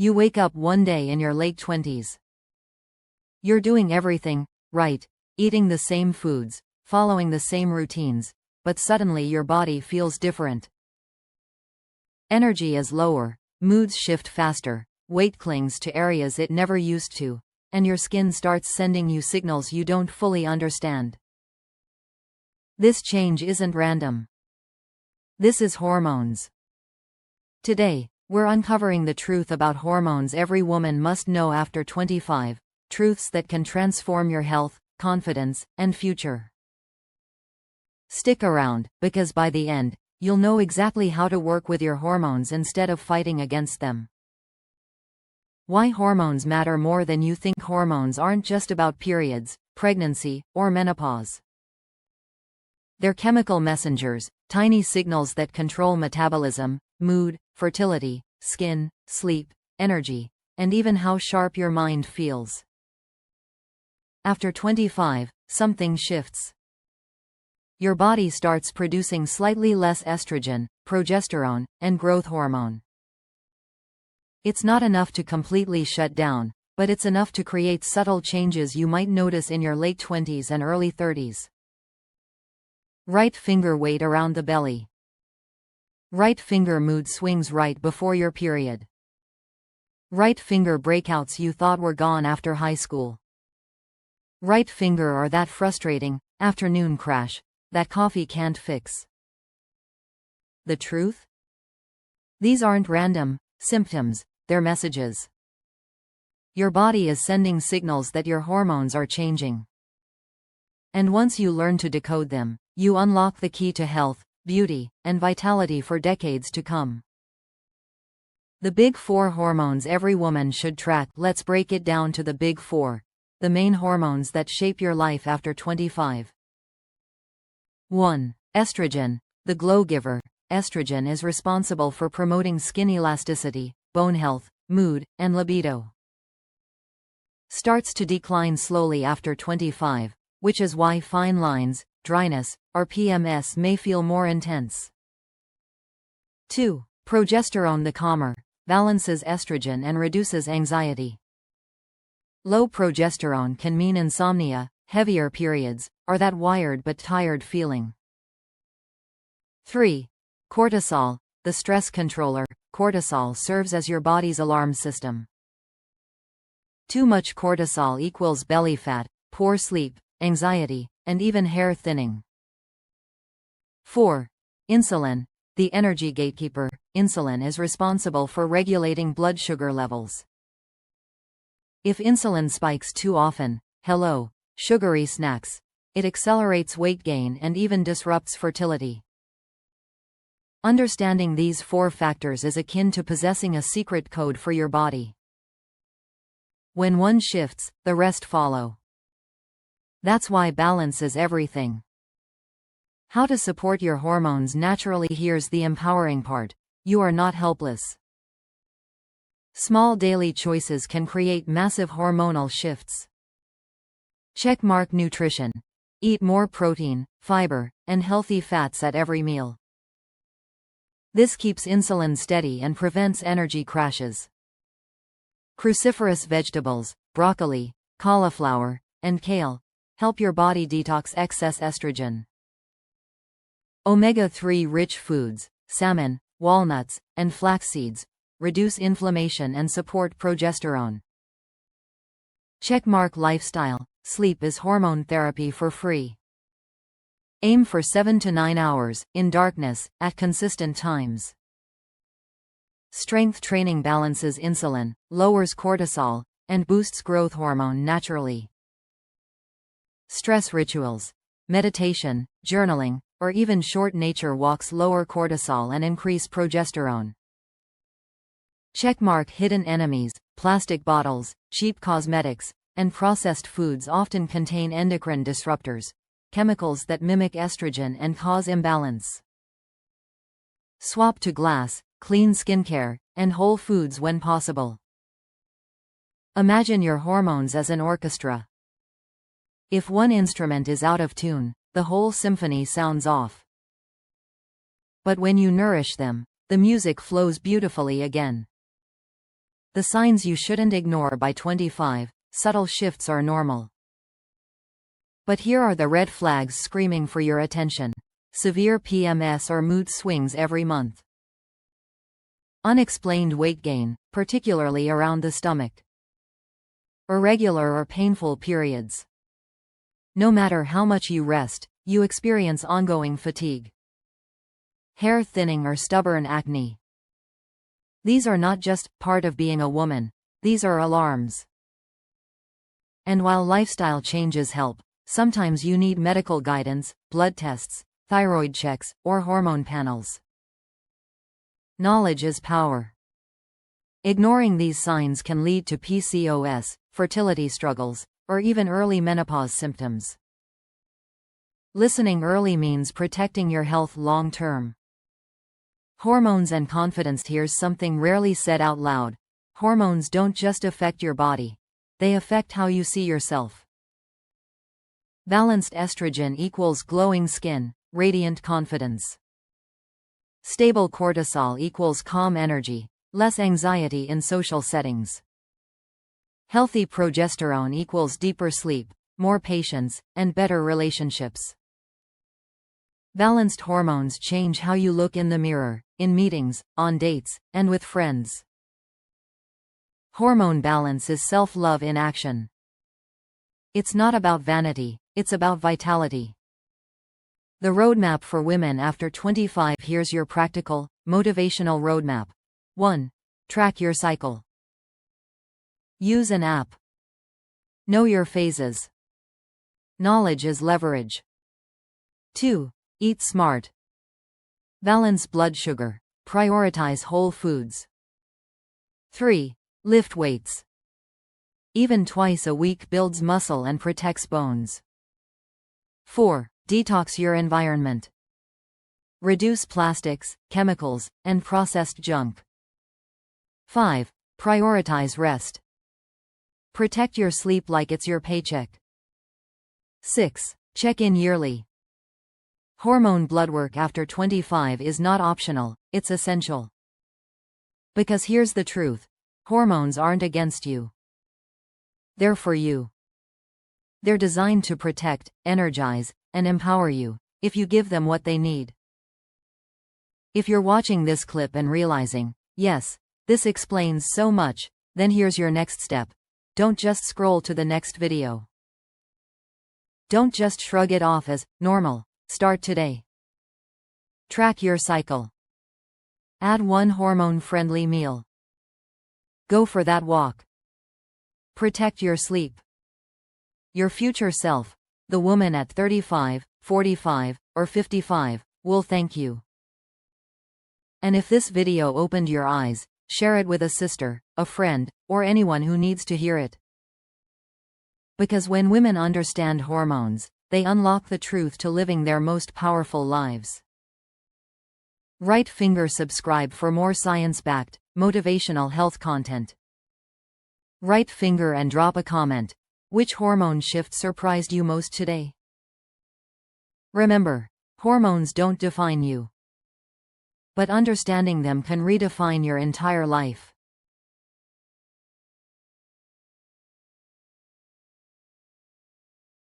You wake up one day in your late 20s. You're doing everything right, eating the same foods, following the same routines, but suddenly your body feels different. Energy is lower, moods shift faster, weight clings to areas it never used to, and your skin starts sending you signals you don't fully understand. This change isn't random. This is hormones. Today, we're uncovering the truth about hormones every woman must know after 25, truths that can transform your health, confidence, and future. Stick around, because by the end, you'll know exactly how to work with your hormones instead of fighting against them. Why hormones matter more than you think. Hormones aren't just about periods, pregnancy, or menopause. They're chemical messengers, tiny signals that control metabolism, mood, fertility, skin, sleep, energy, and even how sharp your mind feels. After 25, something shifts. Your body starts producing slightly less estrogen, progesterone, and growth hormone. It's not enough to completely shut down, but it's enough to create subtle changes you might notice in your late 20s and early 30s. Right finger weight around the belly. Right finger mood swings right before your period. Right finger breakouts you thought were gone after high school. Right finger or that frustrating afternoon crash that coffee can't fix. The truth? These aren't random symptoms, they're messages. Your body is sending signals that your hormones are changing. And once you learn to decode them, you unlock the key to health, beauty, and vitality for decades to come. The big four hormones every woman should track. Let's break it down to the big four, the main hormones that shape your life after 25. 1. Estrogen, the glow giver. Estrogen is responsible for promoting skin elasticity, bone health, mood, and libido. Starts to decline slowly after 25, which is why fine lines, dryness, or PMS may feel more intense. 2. Progesterone, the calmer, balances estrogen and reduces anxiety. Low progesterone can mean insomnia, heavier periods, or that wired but tired feeling. 3. Cortisol, the stress controller. Cortisol serves as your body's alarm system. Too much cortisol equals belly fat, poor sleep, anxiety, and even hair thinning. 4. Insulin, the energy gatekeeper. Insulin is responsible for regulating blood sugar levels. If insulin spikes too often, hello, sugary snacks, it accelerates weight gain and even disrupts fertility. Understanding these four factors is akin to possessing a secret code for your body. When one shifts, the rest follow. That's why balance is everything. How to support your hormones naturally. Here's the empowering part. You are not helpless. Small daily choices can create massive hormonal shifts. Checkmark nutrition. Eat more protein, fiber, and healthy fats at every meal. This keeps insulin steady and prevents energy crashes. Cruciferous vegetables, broccoli, cauliflower, and kale, help your body detox excess estrogen. Omega-3 rich foods, salmon, walnuts, and flax seeds, reduce inflammation and support progesterone. Checkmark lifestyle. Sleep is hormone therapy for free. Aim for 7 to 9 hours, in darkness, at consistent times. Strength training balances insulin, lowers cortisol, and boosts growth hormone naturally. Stress rituals. Meditation, journaling, or even short nature walks lower cortisol and increase progesterone. Checkmark hidden enemies. Plastic bottles, cheap cosmetics, and processed foods often contain endocrine disruptors, chemicals that mimic estrogen and cause imbalance. Swap to glass, clean skincare, and whole foods when possible. Imagine your hormones as an orchestra. If one instrument is out of tune, the whole symphony sounds off. But when you nourish them, the music flows beautifully again. The signs you shouldn't ignore by 25, subtle shifts are normal. But here are the red flags screaming for your attention. Severe PMS or mood swings every month. Unexplained weight gain, particularly around the stomach. Irregular or painful periods. No matter how much you rest, you experience ongoing fatigue. Hair thinning or stubborn acne. These are not just part of being a woman, these are alarms. And while lifestyle changes help, sometimes you need medical guidance, blood tests, thyroid checks, or hormone panels. Knowledge is power. Ignoring these signs can lead to PCOS, fertility struggles, or even early menopause symptoms. Listening early means protecting your health long term. Hormones and confidence. Here's something rarely said out loud. Hormones don't just affect your body, they affect how you see yourself. Balanced estrogen equals glowing skin, radiant confidence. Stable cortisol equals calm energy, less anxiety in social settings. Healthy progesterone equals deeper sleep, more patience, and better relationships. Balanced hormones change how you look in the mirror, in meetings, on dates, and with friends. Hormone balance is self-love in action. It's not about vanity, it's about vitality. The roadmap for women after 25. Here's your practical, motivational roadmap. 1. Track your cycle. Use an app. Know your phases. Knowledge is leverage. 2. Eat smart. Balance blood sugar. Prioritize whole foods. 3. Lift weights. Even twice a week builds muscle and protects bones. 4. Detox your environment. Reduce plastics, chemicals, and processed junk. 5. Prioritize rest. Protect your sleep like it's your paycheck. 6. Check in yearly. Hormone blood work after 25 is not optional, it's essential. Because here's the truth: hormones aren't against you. They're for you. They're designed to protect, energize, and empower you, if you give them what they need. If you're watching this clip and realizing, yes, this explains so much, then here's your next step. Don't just scroll to the next video. Don't just shrug it off as normal. Start today. Track your cycle. Add one hormone-friendly meal. Go for that walk. Protect your sleep. Your future self, the woman at 35, 45, or 55, will thank you. And if this video opened your eyes, share it with a sister, a friend, or anyone who needs to hear it. Because when women understand hormones, they unlock the truth to living their most powerful lives. Right finger subscribe for more science-backed, motivational health content. Right finger and drop a comment. Which hormone shift surprised you most today? Remember, hormones don't define you. But understanding them can redefine your entire life.